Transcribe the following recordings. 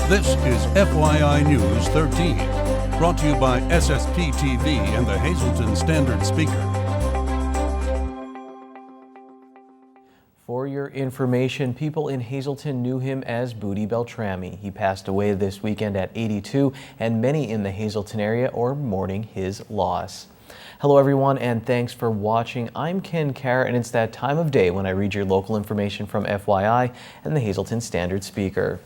This is FYI News 13, brought to you by SSPTV and the Hazleton Standard Speaker. For your information, people in Hazleton knew him as Booty Beltrami. He passed away this weekend at 82, and many in the Hazleton area are mourning his loss. Hello everyone, and thanks for watching. I'm Ken Carr, and it's that time of day when I read your local information from FYI and the Hazleton Standard Speaker.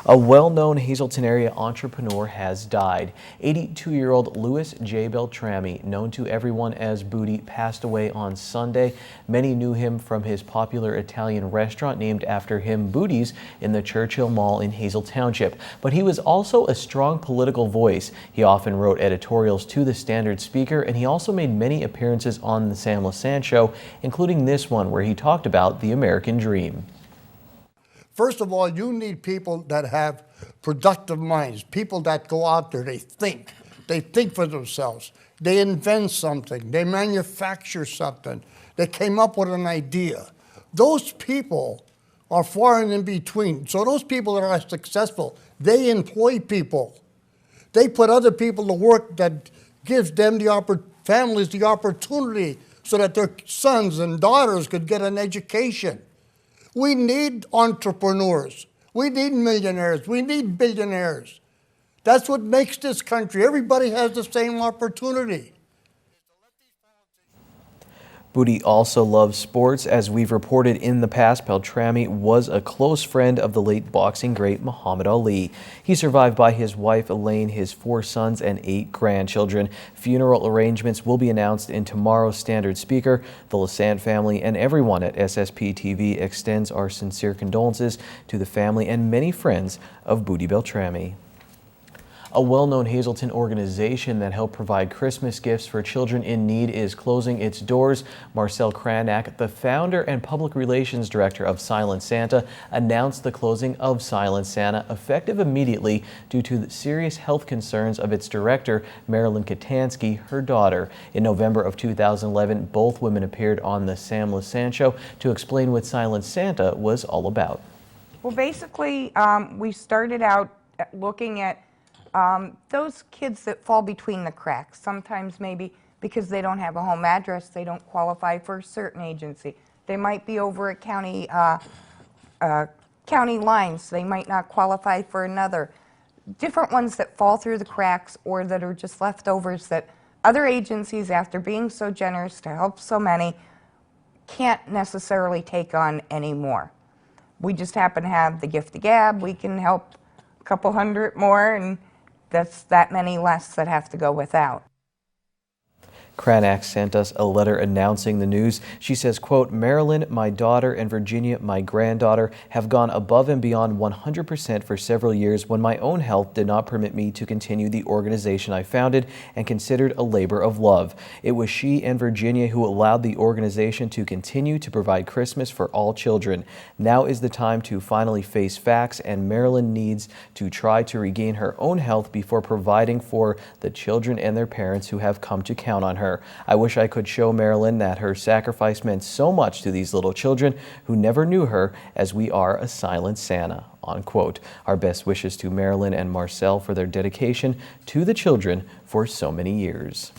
A well-known Hazleton area entrepreneur has died. 82-year-old Louis J. Beltrami, known to everyone as Booty, passed away on Sunday. Many knew him from his popular Italian restaurant named after him, Booty's, in the Churchill Mall in Hazel Township. But he was also a strong political voice. He often wrote editorials to the Standard Speaker, and he also made many appearances on the Sam Lassant Show, including this one where he talked about the American dream. First of all, you need people that have productive minds, people that go out there, they think for themselves, they invent something, they manufacture something, they came up with an idea. Those people are far and in between. So those people that are successful, they employ people. They put other people to work that gives them families the opportunity so that their sons and daughters could get an education. We need entrepreneurs. We need millionaires. We need billionaires. That's what makes this country. Everybody has the same opportunity. Booty also loves sports. As we've reported in the past, Beltrami was a close friend of the late boxing great Muhammad Ali. He's survived by his wife Elaine, his 4 sons, and 8 grandchildren. Funeral arrangements will be announced in tomorrow's Standard Speaker. The Lassant family and everyone at SSPTV extends our sincere condolences to the family and many friends of Booty Beltrami. A well-known Hazleton organization that helped provide Christmas gifts for children in need is closing its doors. Marcel Cranach, the founder and public relations director of Silent Santa, announced the closing of Silent Santa effective immediately due to the serious health concerns of its director, Marilyn Katansky, her daughter. In November of 2011, both women appeared on the Sam Lassant Show to explain what Silent Santa was all about. Well, basically, we started out looking at those kids that fall between the cracks, sometimes maybe because they don't have a home address, they don't qualify for a certain agency. They might be over at county lines, they might not qualify for another. Different ones that fall through the cracks or that are just leftovers that other agencies, after being so generous to help so many, can't necessarily take on anymore. We just happen to have the gift of gab. We can help a couple hundred more, and that's that many less that have to go without. Cranach sent us a letter announcing the news. She says, quote, Marilyn, my daughter, and Virginia, my granddaughter, have gone above and beyond 100% for several years when my own health did not permit me to continue the organization I founded and considered a labor of love. It was she and Virginia who allowed the organization to continue to provide Christmas for all children. Now is the time to finally face facts, and Marilyn needs to try to regain her own health before providing for the children and their parents who have come to count on her. I wish I could show Marilyn that her sacrifice meant so much to these little children who never knew her, as we are a silent Santa, unquote. Our best wishes to Marilyn and Marcel for their dedication to the children for so many years.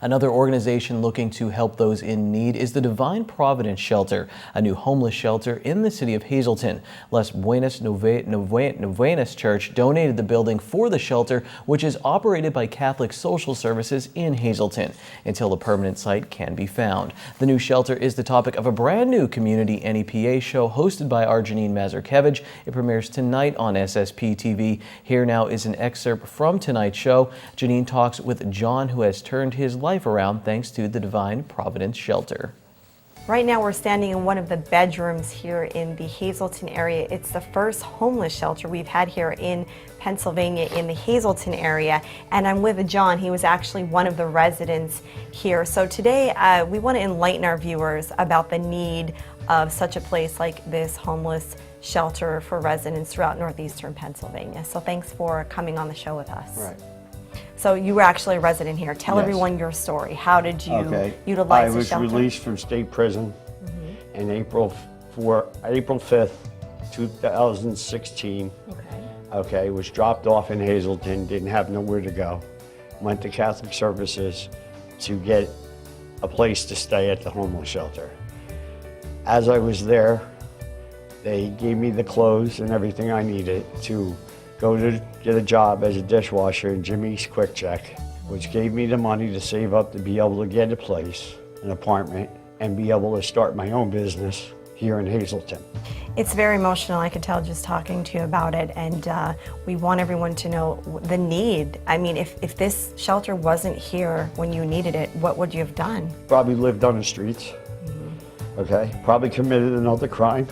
Another organization looking to help those in need is the Divine Providence Shelter, a new homeless shelter in the city of Hazleton. Las Buenas Novenas Church donated the building for the shelter, which is operated by Catholic Social Services in Hazleton, until a permanent site can be found. The new shelter is the topic of a brand new community NEPA show hosted by our Janine Mazurkevich. It premieres tonight on SSPTV. Here now is an excerpt from tonight's show. Janine talks with John, who has turned his life around thanks to the Divine Providence Shelter. Right now we're standing in one of the bedrooms here in the Hazleton area. It's the first homeless shelter we've had here in Pennsylvania in the Hazleton area, and I'm with John. He was actually one of the residents here. So today we want to enlighten our viewers about the need of such a place like this homeless shelter for residents throughout northeastern Pennsylvania. So thanks for coming on the show with us. Right. So you were actually a resident here. Tell Yes. everyone your story. How did you utilize the shelter? I was released from state prison in April 5th, 2016. Okay. Okay, was dropped off in Hazleton, didn't have nowhere to go. Went to Catholic Services to get a place to stay at the homeless shelter. As I was there, they gave me the clothes and everything I needed to go to get a job as a dishwasher in Jimmy's Quick Check, which gave me the money to save up to be able to get a place, an apartment, and be able to start my own business here in Hazleton. It's very emotional, I could tell just talking to you about it, and we want everyone to know the need. I mean, if this shelter wasn't here when you needed it, what would you have done? Probably lived on the streets, okay? Probably committed another crime.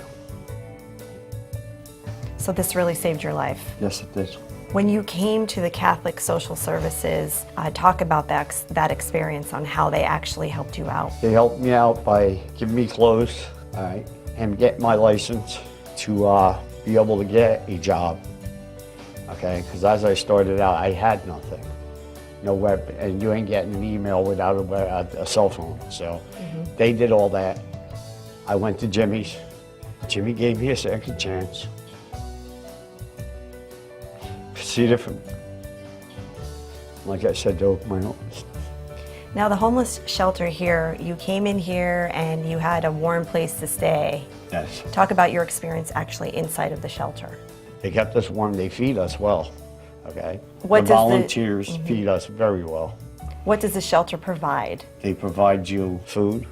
So this really saved your life. Yes, it did. When you came to the Catholic Social Services, talk about that experience on how they actually helped you out. They helped me out by giving me clothes, all right, and get my license to be able to get a job, okay? Because as I started out, I had nothing, no web, and you ain't getting an email without a cell phone. So they did all that. I went to Jimmy's. Jimmy gave me a second chance. Proceeded from, like I said, to open my own. Now the homeless shelter here, you came in here and you had a warm place to stay. Yes. Talk about your experience actually inside of the shelter. They kept us warm. They feed us well, okay? What the does volunteers feed us very well. What does the shelter provide? They provide you food,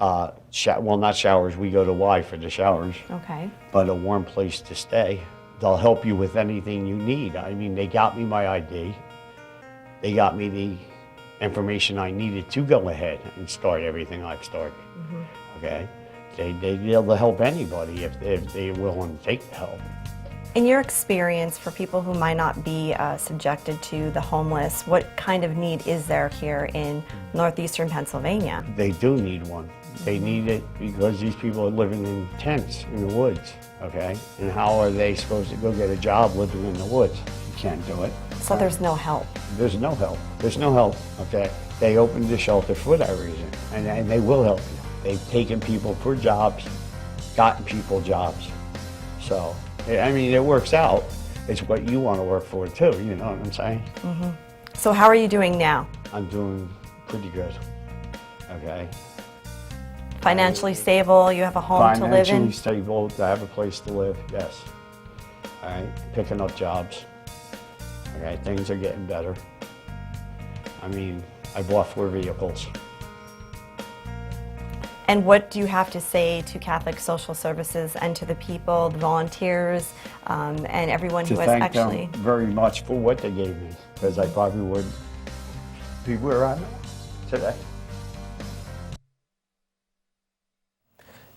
well, not showers. We go to Y for the showers, Okay. but a warm place to stay. They'll help you with anything you need. I mean, they got me my ID. They got me the information I needed to go ahead and start everything I've started, okay? They'd be able to help anybody if they're willing to take the help. In your experience, for people who might not be subjected to the homeless, what kind of need is there here in northeastern Pennsylvania? They do need one. They need it because these people are living in tents in the woods, okay? And how are they supposed to go get a job living in the woods? You can't do it. So there's no help. There's no help. There's no help, okay? They opened the shelter for that reason, and they will help you. They've taken people for jobs, gotten people jobs. So, I mean, it works out. It's what you want to work for too, you know what I'm saying? So how are you doing now? I'm doing pretty good, okay? Financially stable, you have a home to live Financially in? stable, to have a place to live, yes. All right, picking up jobs. Okay, things are getting better. I mean, I bought 4 vehicles. And what do you have to say to Catholic Social Services and to the people, the volunteers, and everyone who has Thank actually... them very much for what they gave me, because I probably wouldn't be where I'm at today.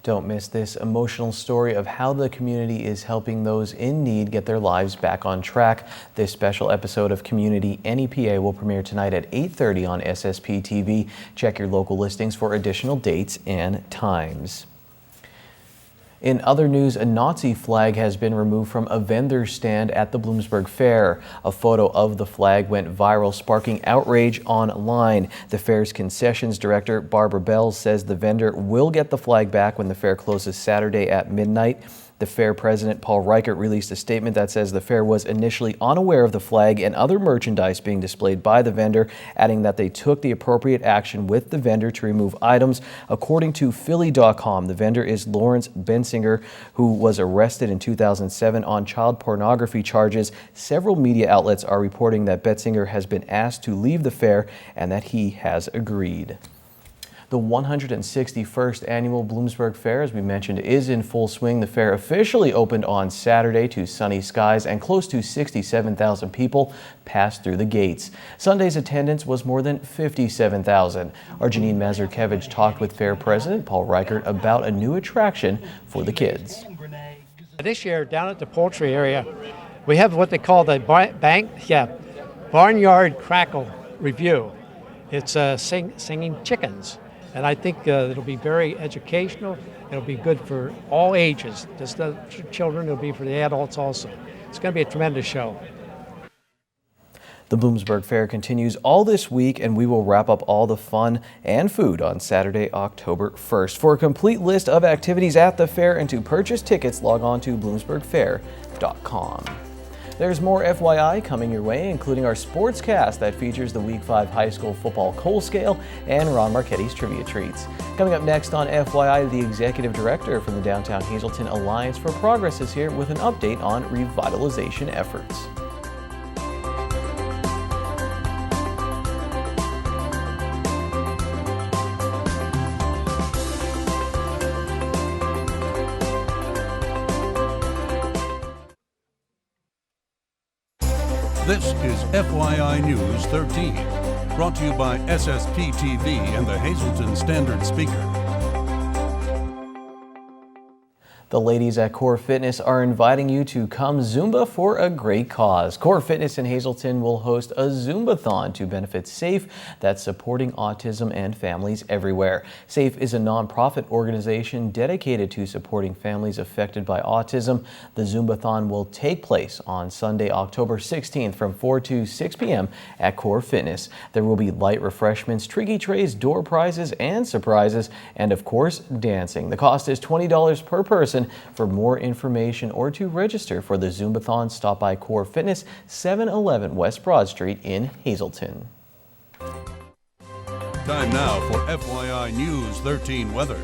Don't miss this emotional story of how the community is helping those in need get their lives back on track. This special episode of Community NEPA will premiere tonight at 8:30 on SSPTV. Check your local listings for additional dates and times. In other news, a Nazi flag has been removed from a vendor stand at the Bloomsburg Fair. A photo of the flag went viral, sparking outrage online. The fair's concessions director, Barbara Bell, says the vendor will get the flag back when the fair closes Saturday at midnight. The fair president, Paul Reichert, released a statement that says the fair was initially unaware of the flag and other merchandise being displayed by the vendor, adding that they took the appropriate action with the vendor to remove items. According to Philly.com, the vendor is Lawrence Bensinger, who was arrested in 2007 on child pornography charges. Several media outlets are reporting that Bensinger has been asked to leave the fair and that he has agreed. The 161st Annual Bloomsburg Fair, as we mentioned, is in full swing. The fair officially opened on Saturday to sunny skies, and close to 67,000 people passed through the gates. Sunday's attendance was more than 57,000. Our Janine Mazurkevich talked with fair president Paul Reichert about a new attraction for the kids. This year, down at the poultry area, we have what they call the Barnyard Crackle Review. It's singing chickens. And I think it'll be very educational. It'll be good for all ages. Just the children, it'll be for the adults also. It's going to be a tremendous show. The Bloomsburg Fair continues all this week, and we will wrap up all the fun and food on Saturday, October 1st. For a complete list of activities at the fair and to purchase tickets, log on to bloomsburgfair.com. There's more FYI coming your way, including our sportscast that features the Week 5 high school football coal scale and Ron Marchetti's trivia treats. Coming up next on FYI, the executive director from the Downtown Hazleton Alliance for Progress is here with an update on revitalization efforts. This is FYI News 13, brought to you by SSPTV and the Hazleton Standard Speaker. The ladies at Core Fitness are inviting you to come Zumba for a great cause. Core Fitness in Hazleton will host a Zumbathon to benefit SAFE that's supporting autism and families everywhere. SAFE is a nonprofit organization dedicated to supporting families affected by autism. The Zumbathon will take place on Sunday, October 16th from 4 to 6 p.m. at Core Fitness. There will be light refreshments, tricky trays, door prizes, and surprises, and of course, dancing. The cost is $20 per person. For more information or to register for the Zumbathon, stop by Core Fitness, 711 West Broad Street in Hazleton. Time now for FYI News 13 weather.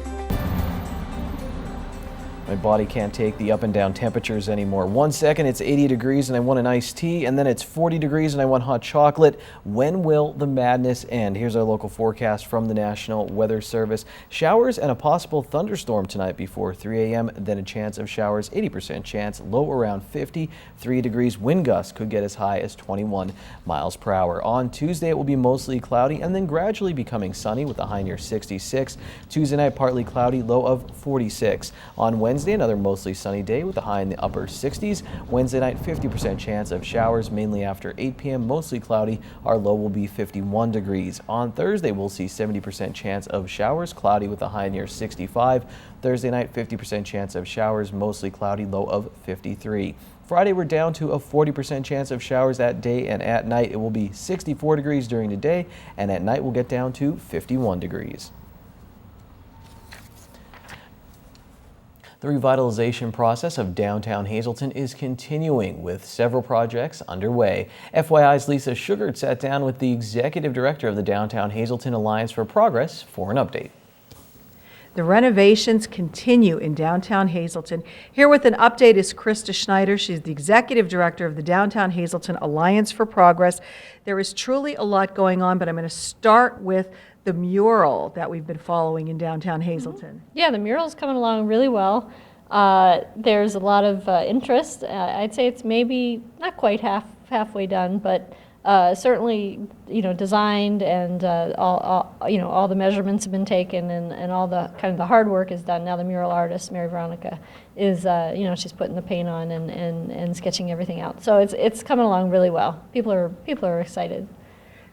My body can't take the up and down temperatures anymore. 1 second it's 80 degrees and I want an iced tea, and then it's 40 degrees and I want hot chocolate. When will the madness end? Here's our local forecast from the National Weather Service. Showers and a possible thunderstorm tonight before 3 a.m. Then a chance of showers, 80% chance, low around 53 degrees. Wind gusts could get as high as 21 miles per hour. On Tuesday it will be mostly cloudy and then gradually becoming sunny with a high near 66. Tuesday night partly cloudy, low of 46. On Wednesday, another mostly sunny day with a high in the upper 60s. Wednesday night, 50% chance of showers, mainly after 8 p.m. Mostly cloudy. Our low will be 51 degrees. On Thursday, we'll see 70% chance of showers, cloudy with a high near 65. Thursday night, 50% chance of showers, mostly cloudy, low of 53. Friday, we're down to a 40% chance of showers at day, and at night it will be 64 degrees during the day, and at night we'll get down to 51 degrees. The revitalization process of downtown Hazleton is continuing with several projects underway. FYI's Lisa Sugart sat down with the executive director of the Downtown Hazleton Alliance for Progress for an update. The renovations continue in downtown Hazleton. Here with an update is Krista Schneider. She's the executive director of the Downtown Hazleton Alliance for Progress. There is truly a lot going on, but I'm going to start with the mural that we've been following in downtown Hazleton. Yeah, the mural's coming along really well. There's a lot of interest. I'd say it's maybe not quite halfway done, but certainly, designed, and all the measurements have been taken, and all the kind of the hard work is done. Now the mural artist, Mary Veronica, is she's putting the paint on and sketching everything out. So it's coming along really well. People are excited.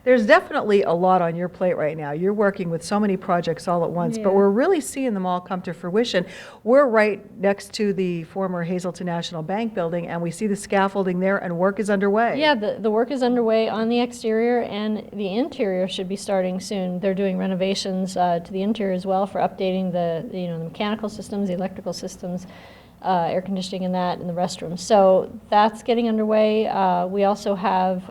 There's definitely a lot on your plate right now. You're working with so many projects all at once, but we're really seeing them all come to fruition. We're right next to the former Hazleton National Bank building, and we see the scaffolding there, and work is underway. Yeah, the work is underway on the exterior, and the interior should be starting soon. They're doing renovations to the interior as well for updating the mechanical systems, the electrical systems, air conditioning and that, and the restrooms. So that's getting underway. We also have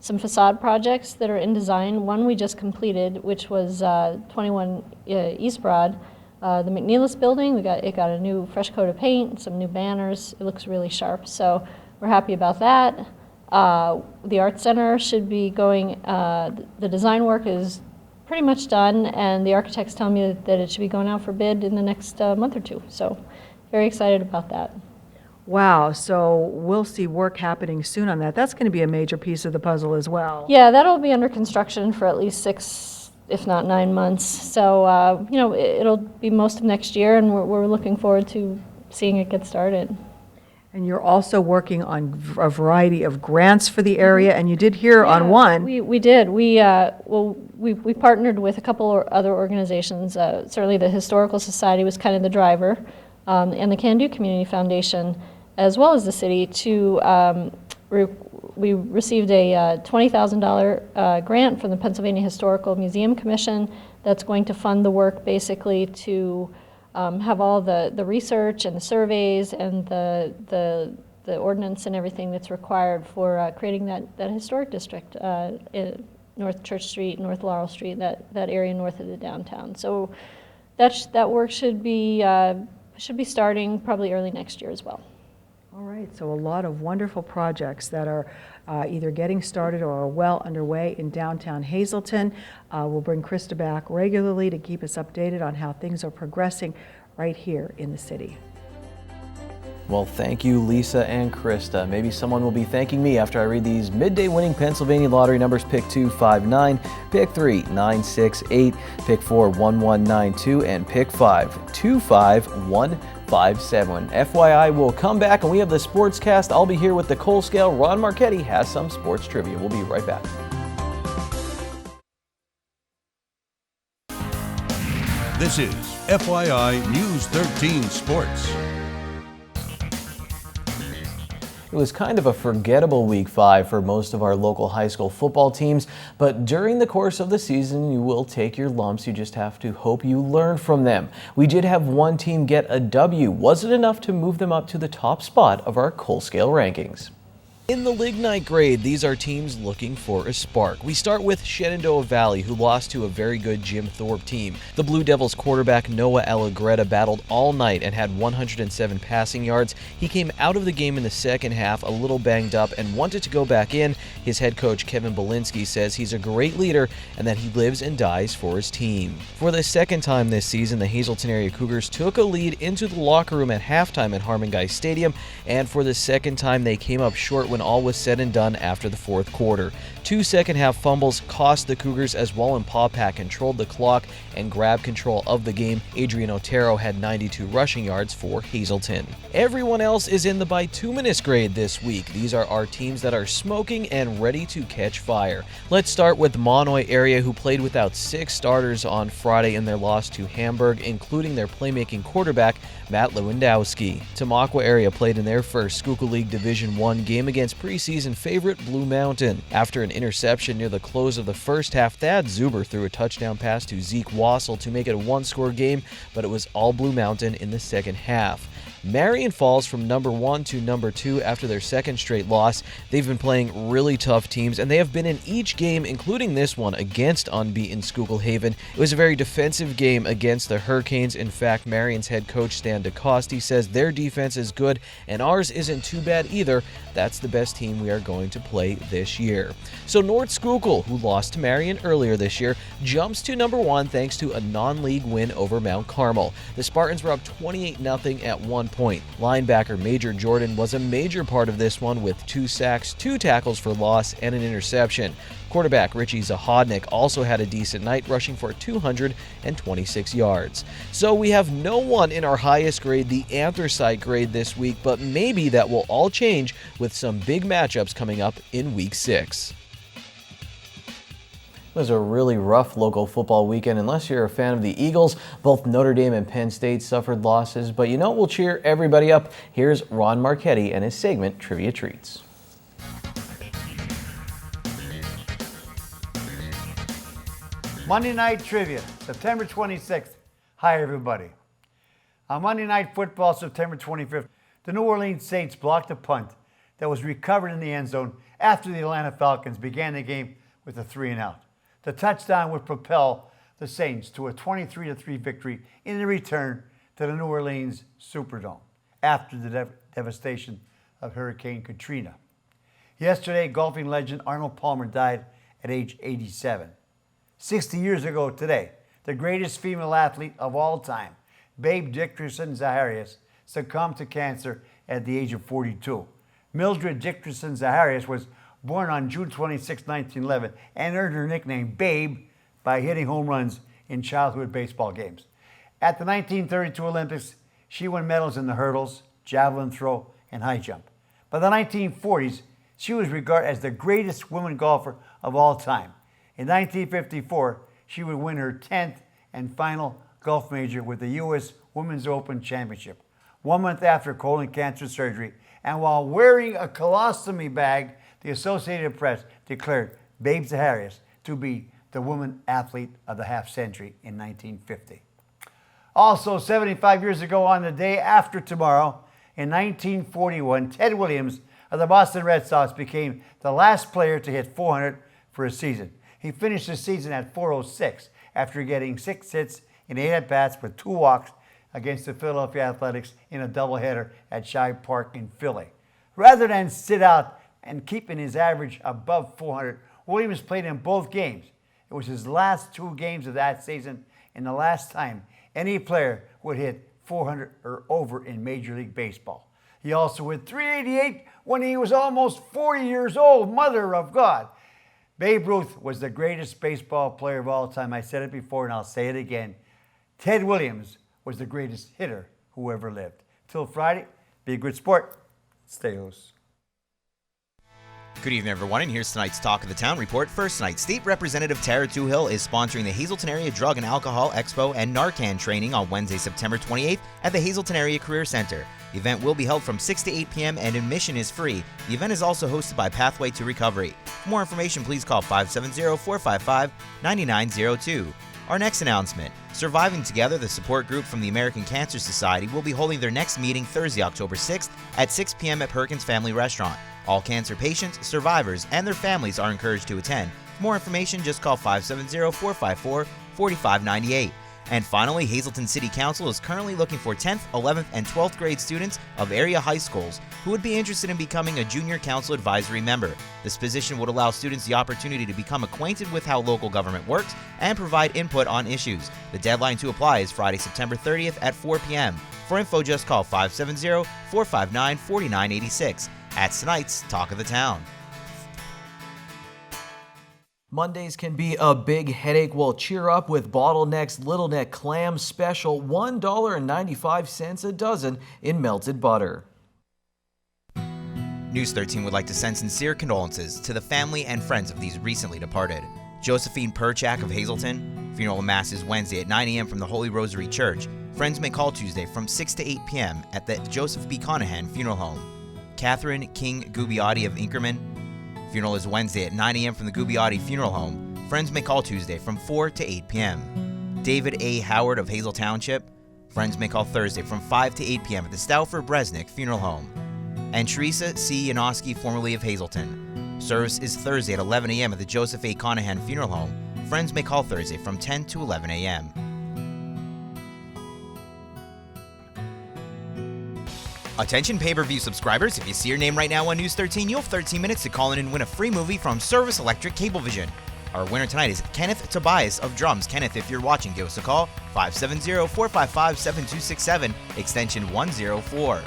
some facade projects that are in design. One we just completed, which was 21 East Broad, the McNeilis building. It got a new fresh coat of paint, some new banners. It looks really sharp, so we're happy about that. The Art Center should be going, the design work is pretty much done, and the architects tell me that it should be going out for bid in the next month or two, so very excited about that. Wow, so we'll see work happening soon on that. That's going to be a major piece of the puzzle as well. Yeah, that'll be under construction for at least 6, if not 9 months. So, it'll be most of next year, and we're looking forward to seeing it get started. And you're also working on a variety of grants for the area, and you did hear on one. We did. We partnered with a couple of other organizations. Certainly the Historical Society was kind of the driver, and the Can Do Community Foundation, as well as the city, we received a $20,000 grant from the Pennsylvania Historical Museum Commission that's going to fund the work basically to have all the research and the surveys and the the ordinance and everything that's required for creating that historic district, North Church Street, North Laurel Street, that area north of the downtown. So that work should be starting probably early next year as well. All right, so a lot of wonderful projects that are either getting started or are well underway in downtown Hazleton. We'll bring Krista back regularly to keep us updated on how things are progressing right here in the city. Well, thank you, Lisa and Krista. Maybe someone will be thanking me after I read these midday winning Pennsylvania lottery numbers. Pick 2, 5, 9, pick 3, 9, 6, 8, pick 4, 1, 1, 9, 2, and pick 5, 2, 5, 1, 5, 7. FYI, we'll come back and we have the Sportscast. I'll be here with the Coal Scale. Ron Marchetti has some sports trivia. We'll be right back. This is FYI News 13 Sports. It was kind of a forgettable week 5 for most of our local high school football teams, but during the course of the season, you will take your lumps. You just have to hope you learn from them. We did have one team get a W. Was it enough to move them up to the top spot of our Coal Scale rankings? In the Lignite grade, these are teams looking for a spark. We start with Shenandoah Valley, who lost to a very good Jim Thorpe team. The Blue Devils quarterback Noah Allegretta battled all night and had 107 passing yards. He came out of the game in the second half a little banged up and wanted to go back in. His head coach Kevin Belinsky says he's a great leader and that he lives and dies for his team. For the second time this season, the Hazleton area Cougars took a lead into the locker room at halftime at Harmon Guy Stadium, and for the second time they came up short when all was said and done after the fourth quarter. 2 second-half fumbles cost the Cougars as Wallen Paupack controlled the clock and grabbed control of the game. Adrian Otero had 92 rushing yards for Hazleton. Everyone else is in the bituminous grade this week. These are our teams that are smoking and ready to catch fire. Let's start with Monoy area, who played without 6 starters on Friday in their loss to Hamburg, including their playmaking quarterback Matt Lewandowski. Tamaqua area played in their first Schuylkill League Division I game against preseason favorite Blue Mountain. After an interception near the close of the first half, Thad Zuber threw a touchdown pass to Zeke Wassel to make it a 1-score game, but it was all Blue Mountain in the second half. Marion falls from number 1 to number 2 after their second straight loss. They've been playing really tough teams, and they have been in each game, including this one, against unbeaten Schuylkill Haven. It was a very defensive game against the Hurricanes. In fact, Marion's head coach Stan DeCoste says their defense is good, and ours isn't too bad either. That's the best team we are going to play this year. So North Schuylkill, who lost to Marion earlier this year, jumps to number 1 thanks to a non-league win over Mount Carmel. The Spartans were up 28-0 at one point. Linebacker Major Jordan was a major part of this one with 2 sacks, 2 tackles for loss, and an interception. Quarterback Richie Zahodnik also had a decent night, rushing for 226 yards. So we have no one in our highest grade, the anthracite grade, this week, but maybe that will all change with some big matchups coming up in Week 6. It was a really rough local football weekend. Unless you're a fan of the Eagles, both Notre Dame and Penn State suffered losses, but you know, we'll cheer everybody up. Here's Ron Marchetti and his segment, Trivia Treats. Monday Night Trivia, September 26th. Hi, everybody. On Monday Night Football, September 25th, the New Orleans Saints blocked a punt that was recovered in the end zone after the Atlanta Falcons began the game with a 3-and-out. The touchdown would propel the Saints to a 23-3 victory in the return to the New Orleans Superdome after the devastation of Hurricane Katrina. Yesterday, golfing legend Arnold Palmer died at age 87. 60 years ago today, the greatest female athlete of all time, Babe Dickerson Zaharias, succumbed to cancer at the age of 42. Mildred Dickerson Zaharias was born on June 26, 1911, and earned her nickname Babe by hitting home runs in childhood baseball games. At the 1932 Olympics, she won medals in the hurdles, javelin throw, and high jump. By the 1940s, she was regarded as the greatest woman golfer of all time. In 1954, she would win her 10th and final golf major with the U.S. Women's Open Championship, 1 month after colon cancer surgery, and while wearing a colostomy bag. The Associated Press declared Babe Zaharias to be the woman athlete of the half century in 1950. Also, 75 years ago on the day after tomorrow, In 1941, Ted Williams of the Boston Red Sox became the last player to hit 400 for a season. He finished the season at 406 after getting 6 hits in 8 at-bats with 2 walks against the Philadelphia Athletics in a doubleheader at Shibe Park in Philly. Rather than sit out and keeping his average above 400, Williams played in both games. It was his last 2 games of that season and the last time any player would hit 400 or over in Major League Baseball. He also hit 388 when he was almost 40 years old. Mother of God. Babe Ruth was the greatest baseball player of all time. I said it before and I'll say it again. Ted Williams was the greatest hitter who ever lived. Till Friday, be a good sport. Stay loose. Good evening, everyone, and here's tonight's Talk of the Town report. First night, State Representative Tara Toohill is sponsoring the Hazleton Area Drug and Alcohol Expo and Narcan training on Wednesday, September 28th at the Hazleton Area Career Center. The event will be held from 6 to 8 p.m. and admission is free. The event is also hosted by Pathway to Recovery. For more information, please call 570-455-9902. Our next announcement, Surviving Together, the support group from the American Cancer Society, will be holding their next meeting Thursday, October 6th at 6 p.m. at Perkins Family Restaurant. All cancer patients, survivors, and their families are encouraged to attend. For more information, just call 570-454-4598. And finally, Hazleton City Council is currently looking for 10th, 11th, and 12th grade students of area high schools who would be interested in becoming a junior council advisory member. This position would allow students the opportunity to become acquainted with how local government works and provide input on issues. The deadline to apply is Friday, September 30th at 4 p.m. For info, just call 570-459-4986. That's tonight's Talk of the Town. Mondays can be a big headache. Well, cheer up with Bottleneck's Little Neck Clam Special, $1.95 a dozen in melted butter. News 13 would like to send sincere condolences to the family and friends of these recently departed. Josephine Perchak of Hazleton. Funeral mass is Wednesday at 9 a.m. from the Holy Rosary Church. Friends may call Tuesday from 6 to 8 p.m. at the Joseph B. Conahan Funeral Home. Catherine King Gubbiotti of Inkerman. Funeral is Wednesday at 9 a.m. from the Gubbiotti Funeral Home. Friends may call Tuesday from 4 to 8 p.m. David A. Howard of Hazel Township. Friends may call Thursday from 5 to 8 p.m. at the Stauffer Bresnik Funeral Home. And Teresa C. Janoski, formerly of Hazleton. Service is Thursday at 11 a.m. at the Joseph A. Conahan Funeral Home. Friends may call Thursday from 10 to 11 a.m. Attention pay-per-view subscribers, if you see your name right now on News 13, you'll have 13 minutes to call in and win a free movie from Service Electric Cablevision. Our winner tonight is Kenneth Tobias of Drums. Kenneth, if you're watching, give us a call, 570-455-7267, extension 104.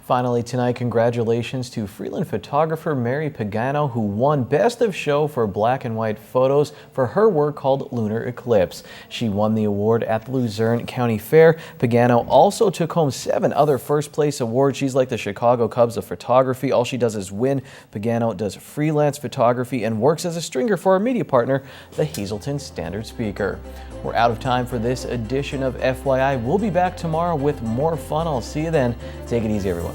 Finally tonight, congratulations to Freeland photographer Mary Pagano, who won Best of Show for black and white photos for her work called Lunar Eclipse. She won the award at the Luzerne County Fair. Pagano also took home 7 other first place awards. She's like the Chicago Cubs of photography. All she does is win. Pagano does freelance photography and works as a stringer for our media partner, the Hazleton Standard Speaker. We're out of time for this edition of FYI. We'll be back tomorrow with more fun. I'll see you then. Take it easy, everyone.